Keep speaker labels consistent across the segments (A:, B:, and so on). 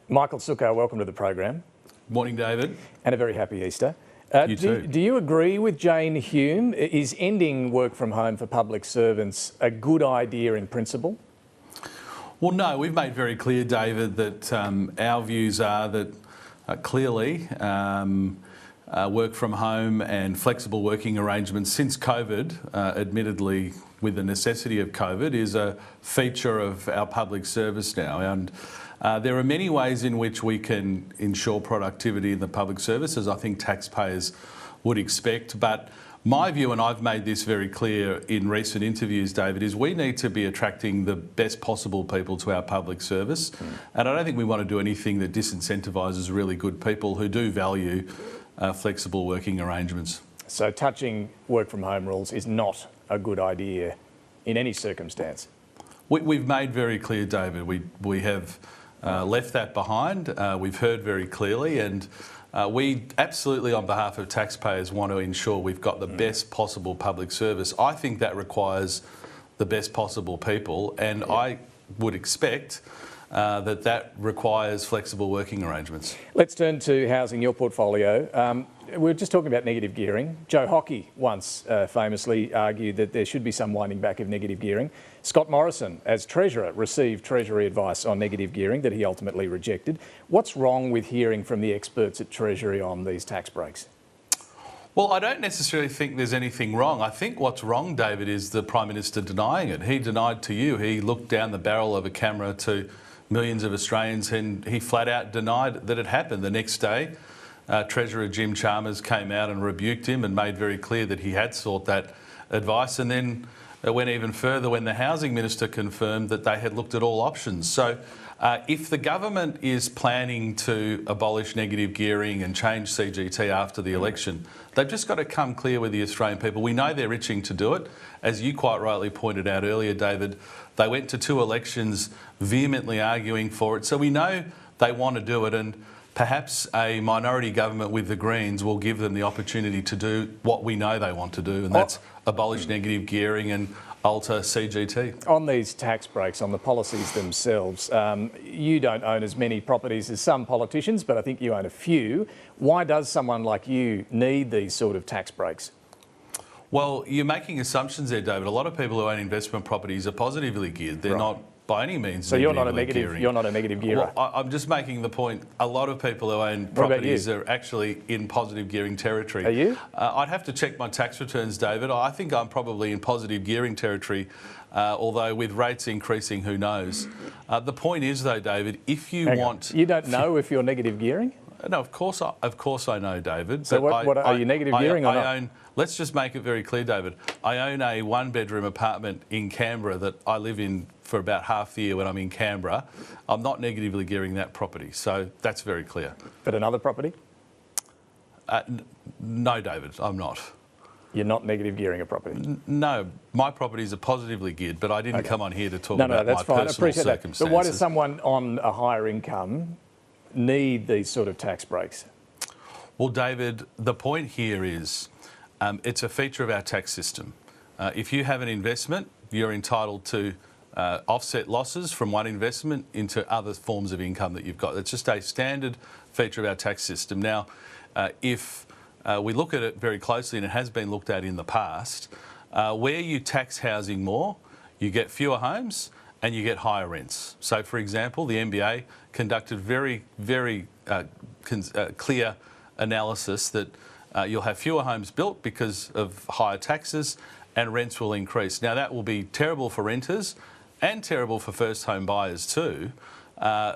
A: Michael Sukkar, welcome to the program.
B: Morning, David.
A: And a very happy Easter.
B: You too.
A: Do you agree with Jane Hume? Is ending work from home for public servants a good idea in principle?
B: Well, no, we've made very clear, David, that our views are that clearly work from home and flexible working arrangements since COVID, admittedly with the necessity of COVID, is a feature of our public service now. And there are many ways in which we can ensure productivity in the public service, as I think taxpayers would expect. But my view, and I've made this very clear in recent interviews, David, is we need to be attracting the best possible people to our public service. And I don't think we want to do anything that disincentivises really good people who do value flexible working arrangements.
A: So touching work from home rules is not a good idea in any circumstance?
B: We've made very clear, David, we have left that behind. We've heard very clearly, and we absolutely, on behalf of taxpayers, want to ensure we've got the best possible public service. I think that requires the best possible people, and I would expect that requires flexible working arrangements.
A: Let's turn to housing, your portfolio. We were just talking about negative gearing. Joe Hockey once famously argued that there should be some winding back of negative gearing. Scott Morrison, as Treasurer, received Treasury advice on negative gearing that he ultimately rejected. What's wrong with hearing from the experts at Treasury on these tax breaks?
B: Well, I don't necessarily think there's anything wrong. I think what's wrong, David, is the Prime Minister denying it. He denied to you. He looked down the barrel of a camera to millions of Australians and he flat out denied that it happened. The next day, Treasurer Jim Chalmers came out and rebuked him and made very clear that he had sought that advice, and then it went even further when the Housing Minister confirmed that they had looked at all options. So if the government is planning to abolish negative gearing and change CGT after the election, they've just got to come clear with the Australian people. We know they're itching to do it. As you quite rightly pointed out earlier, David, they went to 2 elections vehemently arguing for it. So we know they want to do it, and perhaps a minority government with the Greens will give them the opportunity to do what we know they want to do, and that's abolish negative gearing and alter CGT.
A: On these tax breaks, on the policies themselves, you don't own as many properties as some politicians, but I think you own a few. Why does someone like you need these sort of tax breaks?
B: Well, you're making assumptions there, David. A lot of people who own investment properties are positively geared. They're not by any means.
A: So you're not a negative. You're not a negative gearer.
B: Well, I'm just making the point. A lot of people who own properties are actually in positive gearing territory.
A: Are you?
B: I'd have to check my tax returns, David. I think I'm probably in positive gearing territory, although with rates increasing, who knows? The point is, though, David, if you
A: you don't know if you're negative gearing.
B: No, of course I know, David.
A: So what are you negative gearing or not?
B: Let's just make it very clear, David. I own a 1-bedroom apartment in Canberra that I live in for about half the year when I'm in Canberra. I'm not negatively gearing that property, so that's very clear.
A: But another property?
B: No, David, I'm not.
A: You're not negative gearing a property?
B: No, my properties are positively geared, but I didn't come on here to talk about my personal circumstances.
A: But why does someone on a higher income need these sort of tax breaks?
B: Well, David, the point here is it's a feature of our tax system. If you have an investment, you're entitled to offset losses from one investment into other forms of income that you've got. It's just a standard feature of our tax system. Now, if we look at it very closely, and it has been looked at in the past, where you tax housing more, you get fewer homes and you get higher rents. So, for example, the NBA conducted very clear analysis that you'll have fewer homes built because of higher taxes and rents will increase. Now, that will be terrible for renters and terrible for first home buyers too,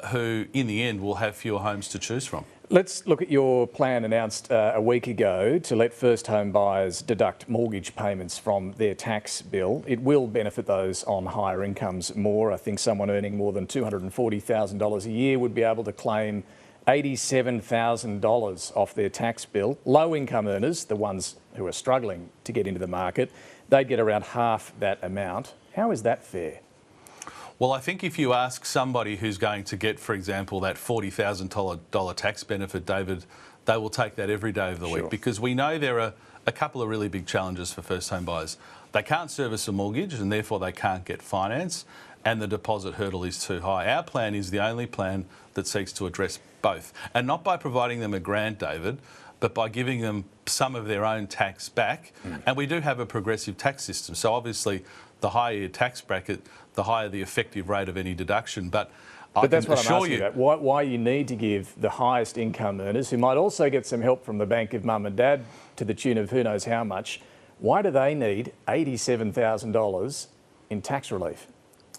B: who in the end will have fewer homes to choose from.
A: Let's look at your plan announced a week ago to let first home buyers deduct mortgage payments from their tax bill. It will benefit those on higher incomes more. I think someone earning more than $240,000 a year would be able to claim $87,000 off their tax bill. Low income earners, the ones who are struggling to get into the market, they'd get around half that amount. How is that fair?
B: Well, I think if you ask somebody who's going to get, for example, that $40,000 tax benefit, David, they will take that every day of the week, because we know there are a couple of really big challenges for first home buyers. They can't service a mortgage and therefore they can't get finance, and the deposit hurdle is too high. Our plan is the only plan that seeks to address both, and not by providing them a grant, David, but by giving them some of their own tax back. And we do have a progressive tax system, so obviously the higher your tax bracket, the higher the effective rate of any deduction. But
A: that's what I'm asking about. Why you need to give the highest income earners, who might also get some help from the bank of mum and dad to the tune of who knows how much, why do they need $87,000 in tax relief?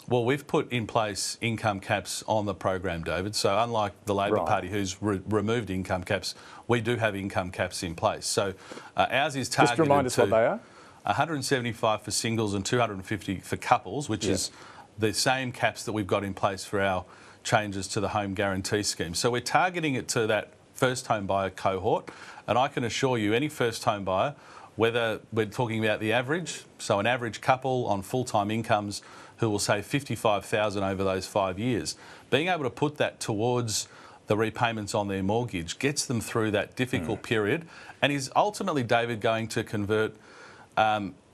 B: Well, we've put in place income caps on the program, David. So unlike the Labor Party, who's removed income caps, we do have income caps in place. So ours is targeted.
A: Just remind us what they are.
B: 175 for singles and 250 for couples, which is the same caps that we've got in place for our changes to the home guarantee scheme. So we're targeting it to that first home buyer cohort, and I can assure you any first home buyer, whether we're talking about the average, so an average couple on full-time incomes who will save $55,000 over those 5 years, being able to put that towards the repayments on their mortgage gets them through that difficult period, and is ultimately, David, going to convert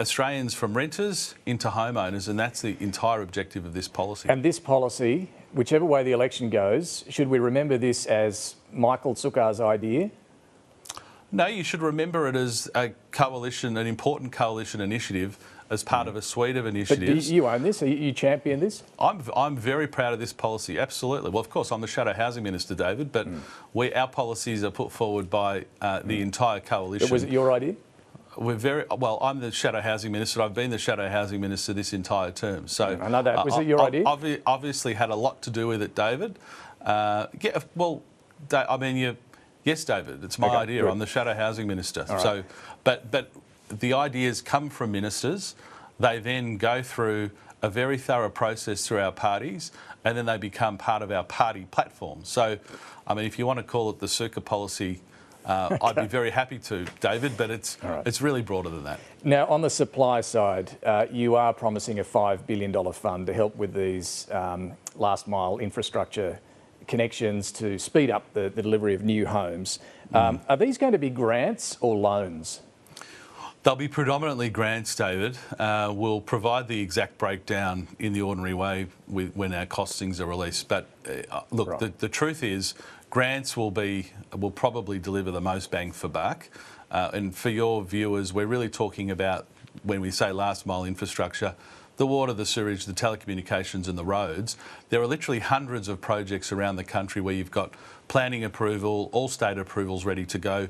B: Australians from renters into homeowners, and that's the entire objective of this policy.
A: And this policy, whichever way the election goes, should we remember this as Michael Sukkar's idea?
B: No, you should remember it as a coalition, an important coalition initiative as part of a suite of initiatives.
A: But you own this? You champion this?
B: I'm very proud of this policy, absolutely. Well, of course, I'm the Shadow Housing Minister, David, but our policies are put forward by the entire coalition.
A: But was it your idea?
B: I'm the Shadow Housing Minister. I've been the Shadow Housing Minister this entire term. So
A: I know that. Was it your idea?
B: Obviously had a lot to do with it, David. Yes, David, it's my idea. Good. I'm the Shadow Housing Minister. Right. So, but the ideas come from ministers. They then go through a very thorough process through our parties, and then they become part of our party platform. So, I mean, if you want to call it the Sukkar policy, I'd be very happy to, David, but it's really broader than that.
A: Now, on the supply side, you are promising a $5 billion fund to help with these last mile infrastructure connections to speed up the delivery of new homes. Are these going to be grants or loans?
B: They'll be predominantly grants, David. We'll provide the exact breakdown in the ordinary way when our costings are released. But look, the truth is, grants will probably deliver the most bang for buck. And for your viewers, we're really talking about, when we say last mile infrastructure, the water, the sewage, the telecommunications and the roads. There are literally hundreds of projects around the country where you've got planning approval, all state approvals ready to go,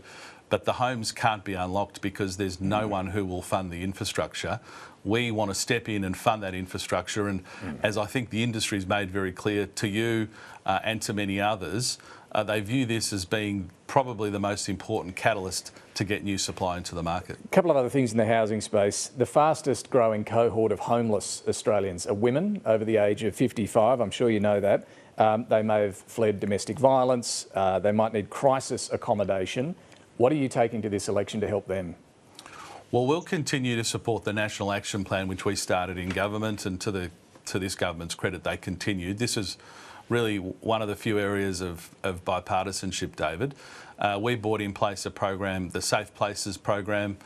B: but the homes can't be unlocked because there's no one who will fund the infrastructure. We want to step in and fund that infrastructure, and as I think the industry's made very clear to you and to many others, they view this as being probably the most important catalyst to get new supply into the market.
A: A couple of other things in the housing space. The fastest growing cohort of homeless Australians are women over the age of 55. I'm sure you know that. They may have fled domestic violence. They might need crisis accommodation. What are you taking to this election to help them?
B: Well, we'll continue to support the National Action Plan, which we started in government, and to this government's credit, they continued. This is really one of the few areas of bipartisanship, David. We brought in place a program, the Safe Places program.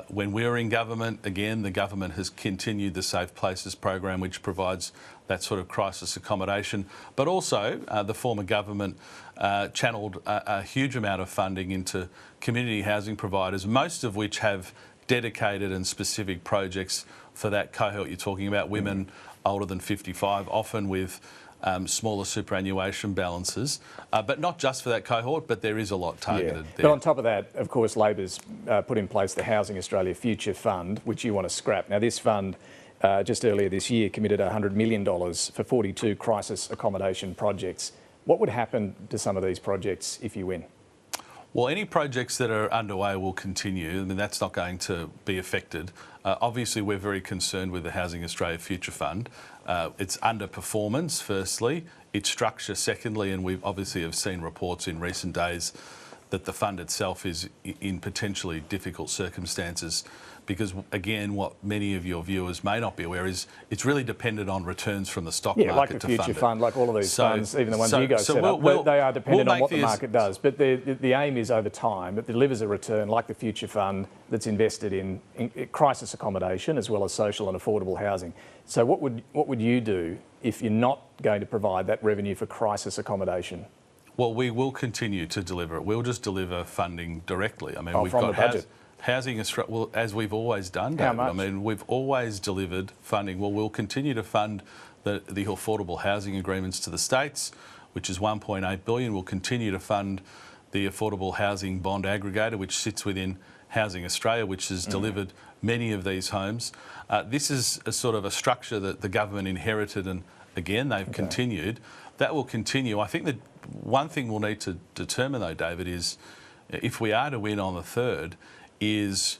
B: When we were in government, again, the government has continued the Safe Places program, which provides that sort of crisis accommodation. But also, the former government channelled a huge amount of funding into community housing providers, most of which have dedicated and specific projects for that cohort you're talking about, women older than 55, often with smaller superannuation balances, but not just for that cohort, but there is a lot targeted there.
A: But on top of that, of course, Labor's put in place the Housing Australia Future Fund, which you want to scrap. Now, this fund, just earlier this year, committed $100 million for 42 crisis accommodation projects. What would happen to some of these projects if you win?
B: Well, any projects that are underway will continue. I mean, that's not going to be affected. Obviously, we're very concerned with the Housing Australia Future Fund. Its underperformance, firstly, its structure, secondly, and we obviously have seen reports in recent days that the fund itself is in potentially difficult circumstances, because again, what many of your viewers may not be aware is it's really dependent on returns from the stock market
A: like the
B: to
A: future
B: fund it.
A: fund, like all of these funds, even the ones you guys set up, they are dependent on what the market does. But the aim is over time it delivers a return like the future fund that's invested in crisis accommodation as well as social and affordable housing. So what would you do if you're not going to provide that revenue for crisis accommodation?
B: Well, we will continue to deliver it. We'll just deliver funding directly. I mean, we've
A: from
B: got
A: the budget.
B: Housing Australia, well, as we've always done, David.
A: How much?
B: I mean, we've always delivered funding. Well, we'll continue to fund the affordable housing agreements to the states, which is $1.8 billion. We'll continue to fund the affordable housing bond aggregator, which sits within Housing Australia, which has delivered many of these homes. This is a sort of a structure that the government inherited, and again, they've continued. That will continue. I think that one thing we'll need to determine, though, David, is if we are to win on the 3rd, is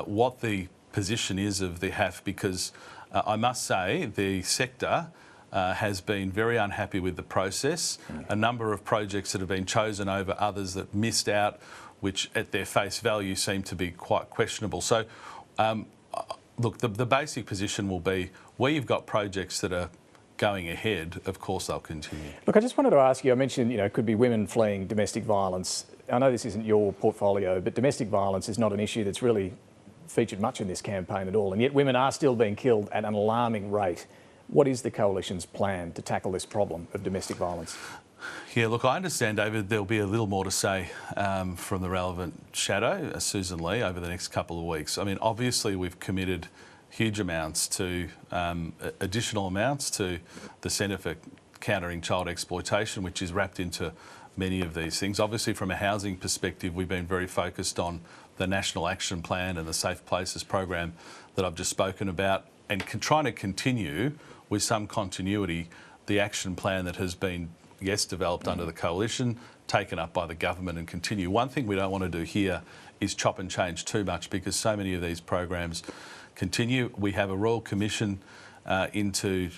B: what the position is of the HAF, because I must say the sector has been very unhappy with the process. A number of projects that have been chosen over others that missed out, which at their face value seem to be quite questionable. So, look, the basic position will be where you've got projects that are going ahead, of course they'll continue.
A: Look, I just wanted to ask you, I mentioned, it could be women fleeing domestic violence. I know this isn't your portfolio, but domestic violence is not an issue that's really featured much in this campaign at all, and yet women are still being killed at an alarming rate. What is the Coalition's plan to tackle this problem of domestic violence?
B: Yeah, look, I understand, David, there'll be a little more to say from the relevant shadow, Susan Lee, over the next couple of weeks. I mean, obviously we've committed huge amounts to, additional amounts to the Centre for Countering Child Exploitation, which is wrapped into many of these things. Obviously, from a housing perspective, we've been very focused on the National Action Plan and the Safe Places program that I've just spoken about, and trying to continue with some continuity the action plan that has been, yes, developed under the Coalition, taken up by the government, and continue. One thing we don't want to do here is chop and change too much, because so many of these programs continue. We have a Royal Commission into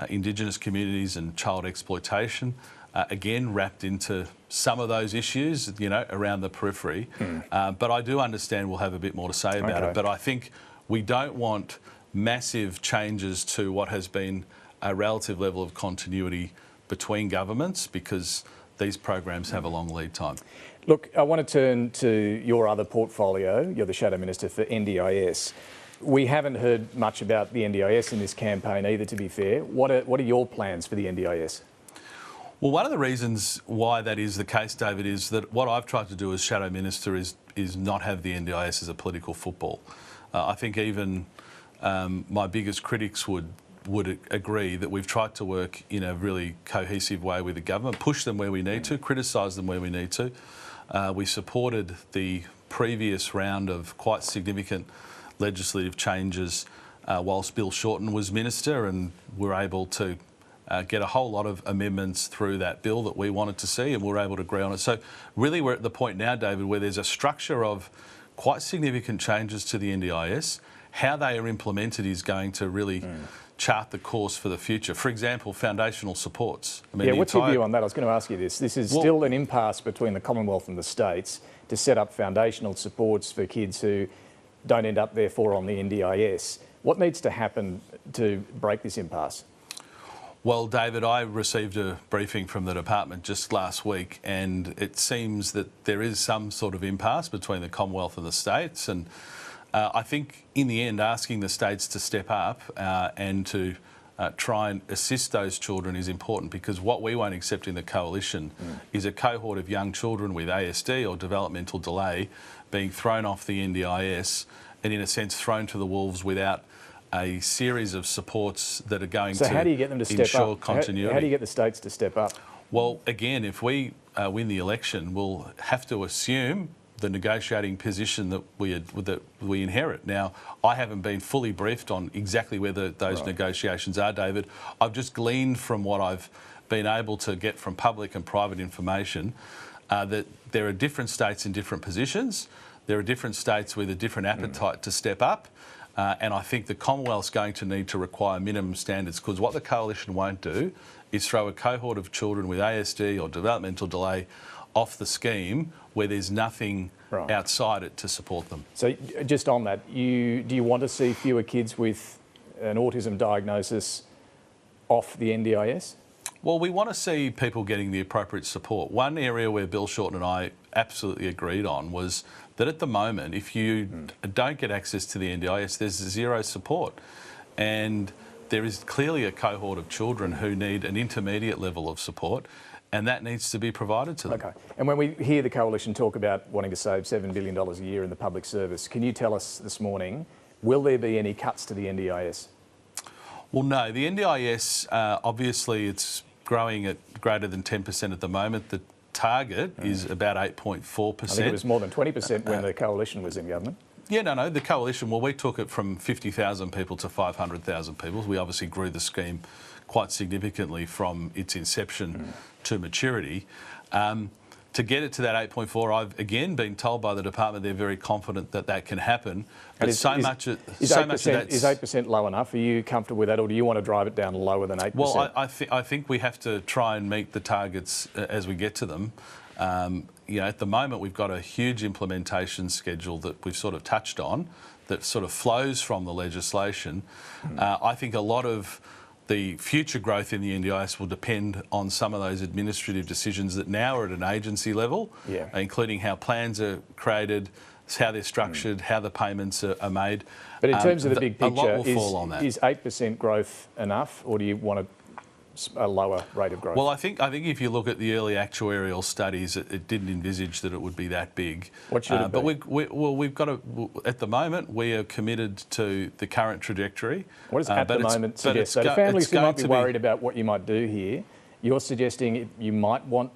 B: Indigenous communities and child exploitation, again wrapped into some of those issues, around the periphery. But I do understand we'll have a bit more to say about it. But I think we don't want massive changes to what has been a relative level of continuity between governments, because these programs have a long lead time.
A: Look, I want to turn to your other portfolio. You're the Shadow Minister for NDIS. We haven't heard much about the NDIS in this campaign either, to be fair. What are your plans for the NDIS?
B: Well, one of the reasons why that is the case, David, is that what I've tried to do as Shadow Minister is not have the NDIS as a political football. I think even my biggest critics would agree that we've tried to work in a really cohesive way with the government, push them where we need to, criticise them where we need to. We supported the previous round of quite significant legislative changes whilst Bill Shorten was Minister, and we're able to get a whole lot of amendments through that bill that we wanted to see, and we're able to agree on it. So really we're at the point now, David, where there's a structure of quite significant changes to the NDIS. How they are implemented is going to really chart the course for the future. For example, foundational supports. I mean,
A: what's your view on that? I was going to ask you this. This is still an impasse between the Commonwealth and the states to set up foundational supports for kids who don't end up, therefore, on the NDIS. What needs to happen to break this impasse?
B: Well, David, I received a briefing from the department just last week, and it seems that there is some sort of impasse between the Commonwealth and the states, and I think in the end asking the states to step up and to try and assist those children is important, because what we won't accept in the Coalition is a cohort of young children with ASD or developmental delay being thrown off the NDIS and in a sense thrown to the wolves without a series of supports that are going to
A: how do you get them to step
B: ensure
A: up?
B: continuity.
A: How do you get the states to step up?
B: Well, again, if we win the election, we'll have to assume the negotiating position that we inherit. Now, I haven't been fully briefed on exactly whether those negotiations are, David. I've just gleaned from what I've been able to get from public and private information that there are different states in different positions. There are different states with a different appetite to step up. And I think the Commonwealth's going to need to require minimum standards, because what the Coalition won't do is throw a cohort of children with ASD or developmental delay off the scheme where there's nothing outside it to support them.
A: So just on that, do you want to see fewer kids with an autism diagnosis off the NDIS?
B: Well, we want to see people getting the appropriate support. One area where Bill Shorten and I absolutely agreed on was that at the moment, if you don't get access to the NDIS, there's zero support. And there is clearly a cohort of children who need an intermediate level of support, and that needs to be provided to them.
A: Okay. And when we hear the Coalition talk about wanting to save $7 billion a year in the public service, can you tell us this morning, will there be any cuts to the NDIS?
B: Well, no. The NDIS, obviously, it's growing at greater than 10% at the moment. The target is about 8.4%.
A: I think it was more than 20% when the Coalition was in government.
B: Yeah, no, the Coalition, well, we took it from 50,000 people to 500,000 people. We obviously grew the scheme quite significantly from its inception to maturity. To get it to that 8.4, I've again been told by the department they're very confident that that can happen. But
A: is 8% low enough? Are you comfortable with that, or do you want to drive it down lower than 8%?
B: Well, I think we have to try and meet the targets as we get to them. At the moment, we've got a huge implementation schedule that we've sort of touched on that sort of flows from the legislation. I think a lot of the future growth in the NDIS will depend on some of those administrative decisions that now are at an agency level, including how plans are created, how they're structured, how the payments are made.
A: But in terms of the big picture,
B: is
A: 8% growth enough, or do you want a lower rate of growth?
B: Well, I think if you look at the early actuarial studies, it didn't envisage that it would be that big.
A: What should it be?
B: But we've got to, at the moment, we are committed to the current trajectory.
A: What does at the moment suggest? So the families who might be worried about what you might do here, you're suggesting you might want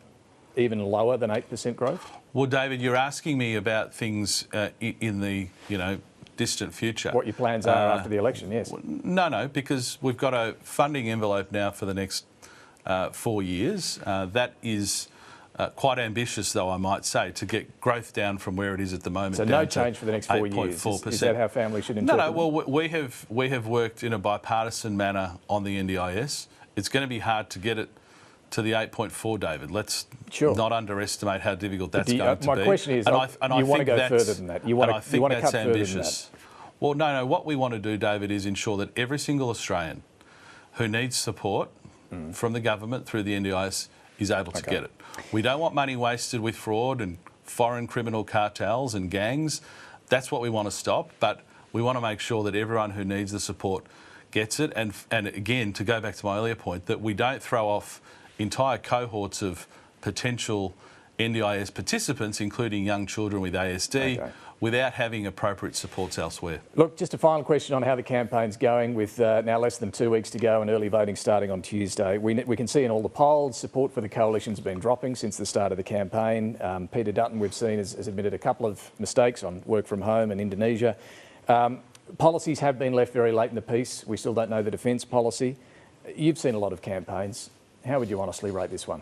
A: even lower than 8% growth?
B: Well, David, you're asking me about things in the, distant future.
A: What your plans are after the election, yes.
B: No, because we've got a funding envelope now for the next 4 years. That is quite ambitious, though, I might say, to get growth down from where it is at the moment.
A: So no change for the next 4 years. Is that how families should interpret it?
B: No. Well, we have worked in a bipartisan manner on the NDIS. It's going to be hard to get it to the 8.4, David. Let's not underestimate how difficult that's going to be.
A: My question is, you want to go further than that? You want to cut further than that?
B: Well, no. What we want to do, David, is ensure that every single Australian who needs support from the government through the NDIS is able to get it. We don't want money wasted with fraud and foreign criminal cartels and gangs. That's what we want to stop. But we want to make sure that everyone who needs the support gets it. And again, to go back to my earlier point, that we don't throw off entire cohorts of potential NDIS participants, including young children with ASD, without having appropriate supports elsewhere.
A: Look, just a final question on how the campaign's going with now less than 2 weeks to go and early voting starting on Tuesday. We can see in all the polls support for the Coalition's been dropping since the start of the campaign. Peter Dutton, we've seen, has admitted a couple of mistakes on work from home and Indonesia. Policies have been left very late in the piece. We still don't know the defence policy. You've seen a lot of campaigns. How would you honestly rate this one?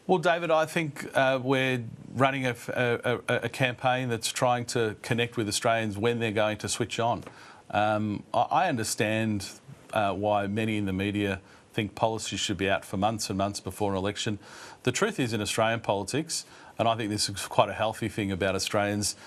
B: Well, David, I think we're running a campaign that's trying to connect with Australians when they're going to switch on. I understand why many in the media think policies should be out for months and months before an election. The truth is, in Australian politics, and I think this is quite a healthy thing about Australians,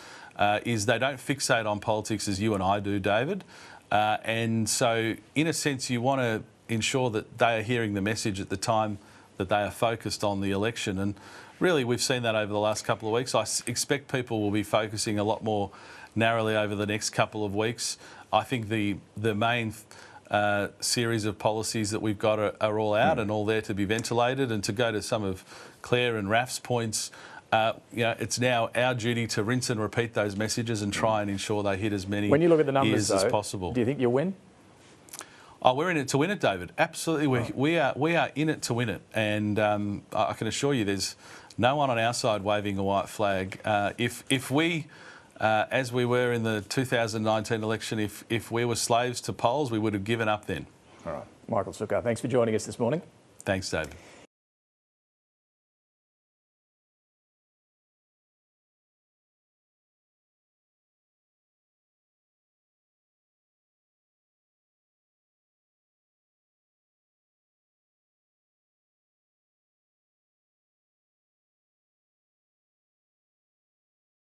B: is they don't fixate on politics as you and I do, David. And so, in a sense, you want to ensure that they are hearing the message at the time that they are focused on the election. And really, we've seen that over the last couple of weeks. I expect people will be focusing a lot more narrowly over the next couple of weeks. I think the main series of policies that we've got are all out and all there to be ventilated. And to go to some of Claire and Raf's points, it's now our duty to rinse and repeat those messages and try and ensure they hit as many
A: when you look at the numbers,
B: as possible.
A: Do you think you'll win?
B: Oh, we're in it to win it, David. Absolutely, we are in it to win it, and I can assure you, there's no one on our side waving a white flag. If we, as we were in the 2019 election, if we were slaves to polls, we would have given up then.
A: All right, Michael Sukkar, thanks for joining us this morning.
B: Thanks, David.